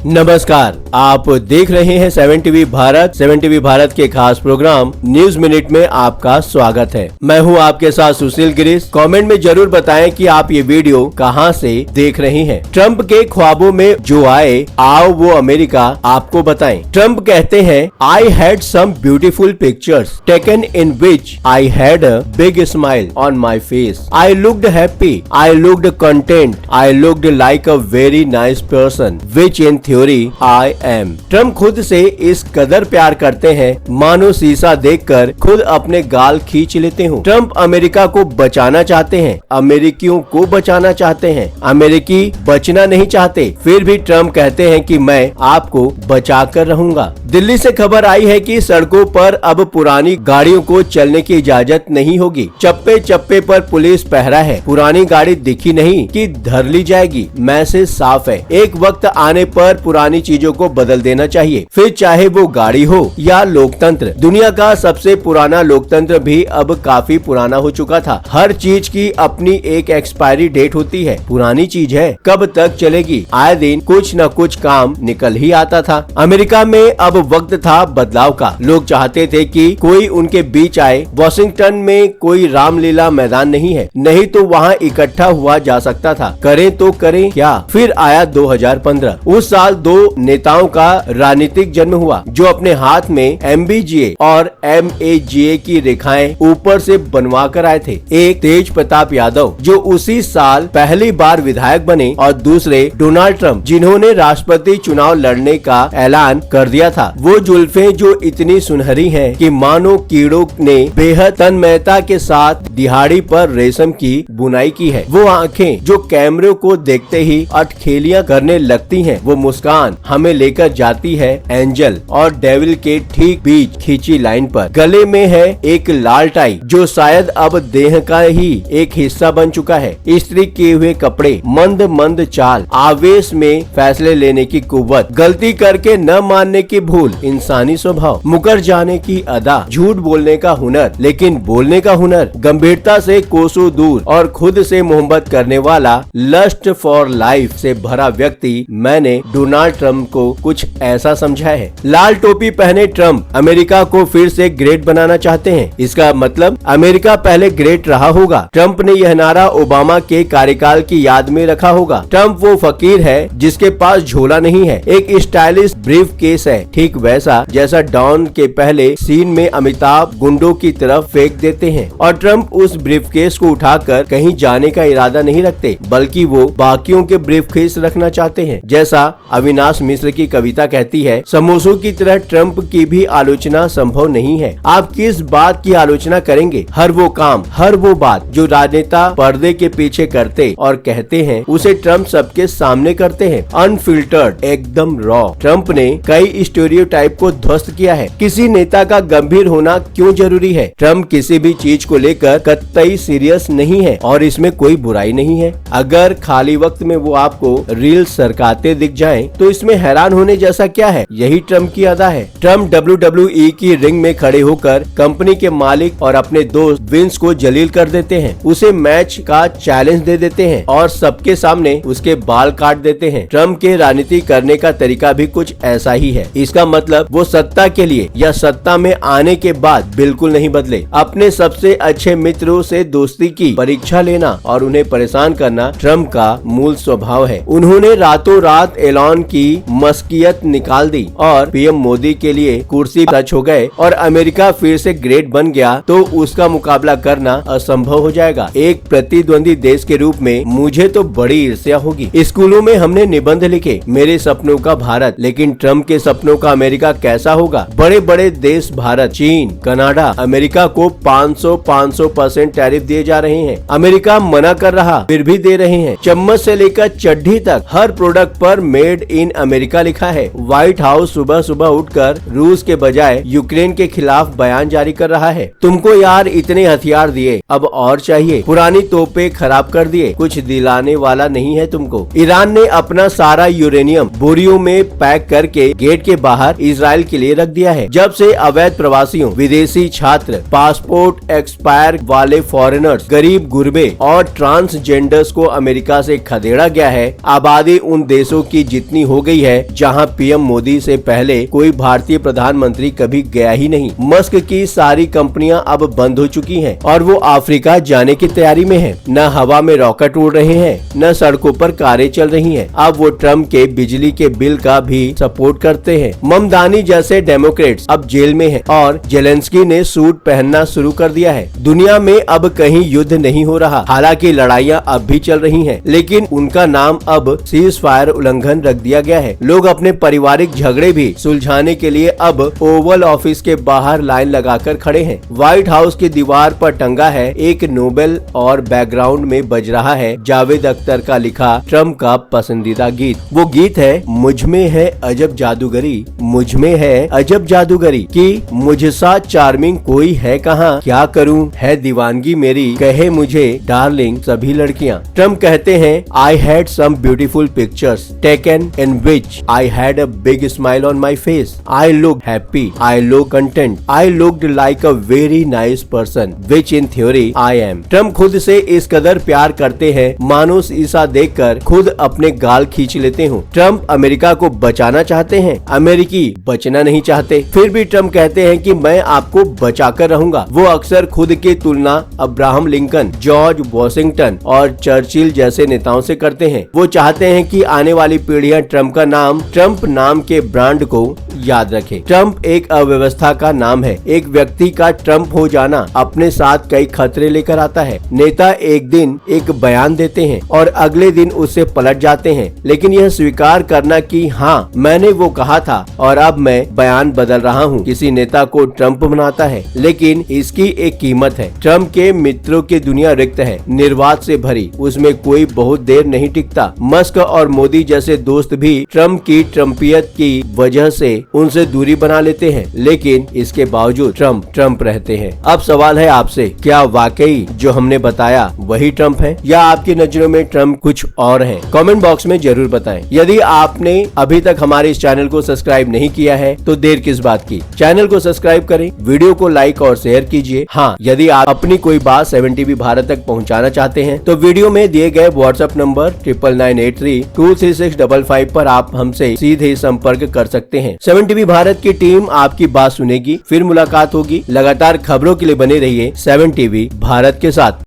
नमस्कार, आप देख रहे हैं 7 टीवी भारत। 7 टीवी भारत के खास प्रोग्राम न्यूज मिनट में आपका स्वागत है। मैं हूं आपके साथ सुशील गिरीश। कमेंट में जरूर बताएं कि आप ये वीडियो कहां से देख रहे हैं। ट्रंप के ख्वाबों में जो आए, आओ वो अमेरिका आपको बताएं। ट्रंप कहते हैं, I had some beautiful pictures taken in which I had a big smile on my face. I looked happy, I looked content, I looked like a very nice person which in theory I am. Trump खुद से इस कदर प्यार करते हैं मानो शीशा देखकर खुद अपने गाल खींच लेते हो। ट्रंप अमेरिका को बचाना चाहते हैं, अमेरिकियों को बचाना चाहते हैं, अमेरिकी बचना नहीं चाहते। फिर भी ट्रंप कहते हैं कि मैं आपको बचा कर रहूंगा। दिल्ली से खबर आई है कि सड़कों पर अब पुरानी गाड़ियों को चलने की इजाजत नहीं होगी। चप्पे चप्पे पर पुलिस पहरा है। पुरानी गाड़ी दिखी नहीं कि धर ली जाएगी। मैसेज साफ है, एक वक्त आने पर पुरानी चीजों को बदल देना चाहिए, फिर चाहे वो गाड़ी हो या लोकतंत्र। दुनिया का सबसे पुराना लोकतंत्र भी अब काफी पुराना हो चुका था। हर चीज की अपनी एक एक्सपायरी डेट होती है। पुरानी चीज है, कब तक चलेगी? आए दिन कुछ न कुछ काम निकल ही आता था। अमेरिका में अब वक्त था बदलाव का। लोग चाहते थे कि कोई उनके बीच आए। वॉशिंगटन में कोई रामलीला मैदान नहीं है, नहीं तो वहाँ इकट्ठा हुआ जा सकता था। करें तो करें क्या? फिर आया 2015। उस साल दो नेताओं का राजनीतिक जन्म हुआ जो अपने हाथ में MBGA और MAGA की रेखाएं ऊपर से बनवा कर आए थे। एक तेज प्रताप यादव जो उसी साल पहली बार विधायक बने और दूसरे डोनाल्ड ट्रंप जिन्होंने राष्ट्रपति चुनाव लड़ने का ऐलान कर दिया था। वो जुल्फे जो इतनी सुनहरी हैं कि मानो कीड़ों ने बेहद तन्मयता के साथ दिहाड़ी पर रेशम की बुनाई की है। वो आंखें जो कैमरे को देखते ही अटखेलियां करने लगती हैं। वो मुस्कान हमें लेकर जाती है एंजल और डेविल के ठीक बीच खींची लाइन पर। गले में है एक लाल टाई जो शायद अब देह का ही एक हिस्सा बन चुका है। इस्त्री किए हुए कपड़े, मंद मंद चाल, आवेश में फैसले लेने की कुव्वत, गलती करके न मानने की भूल, इंसानी स्वभाव, मुकर जाने की अदा, झूठ बोलने का हुनर लेकिन बोलने का हुनर, गंभीरता से कोसों दूर और खुद से मोहब्बत करने वाला, लस्ट फॉर लाइफ से भरा व्यक्ति। मैंने डोनाल्ड ट्रंप को कुछ ऐसा समझा है। लाल टोपी पहने ट्रंप अमेरिका को फिर से ग्रेट बनाना चाहते हैं। इसका मतलब अमेरिका पहले ग्रेट रहा होगा। ट्रंप ने यह नारा ओबामा के कार्यकाल की याद में रखा होगा। ट्रंप वो फकीर है जिसके पास झोला नहीं है, एक स्टाइलिश ब्रीफ केस है, ठीक वैसा जैसा डॉन के पहले सीन में अमिताभ गुंडों की तरफ फेंक देते हैं। और ट्रंप उस ब्रीफ केस को उठाकर कहीं जाने का इरादा नहीं रखते, बल्कि वो बाकियों के ब्रीफ केस रखना चाहते हैं। जैसा अविनाश मिश्र की कविता कहती है, समोसों की तरह ट्रंप की भी आलोचना संभव नहीं है। आप किस बात की आलोचना करेंगे? हर वो काम, हर वो बात जो राजनेता पर्दे के पीछे करते और कहते हैं, उसे ट्रंप सबके सामने करते हैं। अनफिल्टर्ड, एकदम रॉ। ट्रंप ने कई स्टीरियोटाइप को ध्वस्त किया है। किसी नेता का गंभीर होना क्यों जरूरी है? ट्रंप किसी भी चीज को लेकर कतई सीरियस नहीं है और इसमें कोई बुराई नहीं है। अगर खाली वक्त में वो आपको रील सरकाते दिख जाएं, तो इसमें हैरान होने जैसा क्या है? यही ट्रंप की अदा है। ट्रंप WWE की रिंग में खड़े होकर कंपनी के मालिक और अपने दोस्त विंस को जलील कर देते हैं। उसे मैच का चैलेंज दे देते हैं और सबके सामने उसके बाल काट देते हैं। ट्रंप के राजनीति करने का तरीका भी कुछ ऐसा ही है। इसका मतलब वो सत्ता के लिए या सत्ता में आने के बाद बिल्कुल नहीं बदले। अपने सबसे अच्छे मित्रों से दोस्ती की परीक्षा लेना और उन्हें परेशान करना ट्रंप का मूल स्वभाव है। उन्होंने रातों रात एलॉन की मस्कियत निकाल दी और PM मोदी के लिए कुर्सी टच हो गए और अमेरिका फिर से ग्रेट बन गया तो उसका मुकाबला करना असंभव हो जाएगा। एक प्रतिद्वंदी देश के रूप में मुझे तो बड़ी ईर्ष्या होगी। स्कूलों में हमने निबंध लिखे, मेरे सपनों का भारत, लेकिन ट्रंप के सपनों का अमेरिका कैसा होगा? बड़े बड़े देश भारत, चीन, कनाडा, अमेरिका को 500% टैरिफ दिए जा रहे हैं। अमेरिका मना कर रहा, फिर भी दे रहे हैं। चम्मच से लेकर चड्ढी तक हर प्रोडक्ट पर मेड इन अमेरिका लिखा है। व्हाइट हाउस सुबह सुबह उठकर रूस के बजाय यूक्रेन के खिलाफ बयान जारी कर रहा है। तुमको यार इतने हथियार दिए, अब और चाहिए। पुरानी तोपें खराब कर दिए, कुछ दिलाने वाला नहीं है तुमको। ईरान ने अपना सारा यूरेनियम बोरियों में पैक करके गेट के बाहर इजराइल के लिए रख दिया है। जब से अवैध प्रवासियों, विदेशी छात्र, पासपोर्ट एक्सपायर वाले फॉरेनर्स, गरीब गुरबे और ट्रांसजेंडर्स को अमेरिका से खदेड़ा गया है, आबादी उन देशों की जितनी इतनी हो गई है जहां पीएम मोदी से पहले कोई भारतीय प्रधानमंत्री कभी गया ही नहीं। मस्क की सारी कंपनियां अब बंद हो चुकी हैं और वो अफ्रीका जाने की तैयारी में है। न हवा में रॉकेट उड़ रहे हैं, न सड़कों पर कारें चल रही हैं। अब वो ट्रम्प के बिजली के बिल का भी सपोर्ट करते हैं। ममदानी जैसे डेमोक्रेट्स अब जेल में हैं और जेलेंस्की ने सूट पहनना शुरू कर दिया है। दुनिया में अब कहीं युद्ध नहीं हो रहा, हालांकि लड़ाइयां अब भी चल रही हैं, लेकिन उनका नाम अब सीज फायर उल्लंघन रख दिया गया है। लोग अपने पारिवारिक झगड़े भी सुलझाने के लिए अब ओवल ऑफिस के बाहर लाइन लगाकर खड़े हैं। व्हाइट हाउस की दीवार पर टंगा है एक नोबेल और बैकग्राउंड में बज रहा है जावेद अख्तर का लिखा ट्रम्प का पसंदीदा गीत। वो गीत है मुझ में है अजब जादूगरी, मुझ में है अजब जादूगरी कि मुझसा चार्मिंग कोई है कहाँ, क्या करूँ है दीवानगी मेरी, कहे मुझे डार्लिंग सभी लड़कियाँ। ट्रम्प कहते हैं I had some beautiful pictures taken in which I had a big smile on my face, I look happy, I look content, I looked like a very nice person which in theory I am. Trump खुद से इस कदर प्यार करते हैं मानो शीशा देखकर खुद अपने गाल खींच लेते हो। ट्रम्प अमेरिका को बचाना चाहते हैं, अमेरिकी बचना नहीं चाहते। फिर भी ट्रम्प कहते हैं कि मैं आपको बचाकर रहूंगा। वो अक्सर खुद की तुलना अब्राहम लिंकन, जॉर्ज वॉशिंगटन और चर्चिल जैसे नेताओं से करते हैं। वो चाहते हैं कि आने वाली पीढ़ियां ट्रम्प नाम के ब्रांड को याद रखे। ट्रम्प एक अव्यवस्था का नाम है। एक व्यक्ति का ट्रम्प हो जाना अपने साथ कई खतरे लेकर आता है। नेता एक दिन एक बयान देते हैं और अगले दिन उससे पलट जाते हैं, लेकिन यह स्वीकार करना कि हाँ मैंने वो कहा था और अब मैं बयान बदल रहा हूँ, किसी नेता को ट्रम्प बनाता है। लेकिन इसकी एक कीमत है। ट्रम्प के मित्रों की दुनिया रिक्त है, निर्वाद से भरी, उसमें कोई बहुत देर नहीं टिकता। मस्क और मोदी जैसे दोस्त भी ट्रम्प की ट्रम्पियत की वजह से उनसे दूरी बना लेते हैं, लेकिन इसके बावजूद ट्रम्प रहते हैं। अब सवाल है आपसे, क्या वाकई जो हमने बताया वही ट्रम्प है या आपकी नजरों में ट्रम्प कुछ और है? कमेंट बॉक्स में जरूर बताएं। यदि आपने अभी तक हमारे इस चैनल को सब्सक्राइब नहीं किया है तो देर किस बात की, चैनल को सब्सक्राइब करें, वीडियो को लाइक और शेयर कीजिए। हाँ, यदि आप अपनी कोई बात 7 टीवी भारत तक पहुँचाना चाहते हैं तो वीडियो में दिए गए व्हाट्सएप नंबर 9993236555 पर आप हमसे सीधे संपर्क कर सकते हैं। 7 टीवी भारत की टीम आपकी बात सुनेगी। फिर मुलाकात होगी। लगातार खबरों के लिए बने रहिए 7 टीवी भारत के साथ।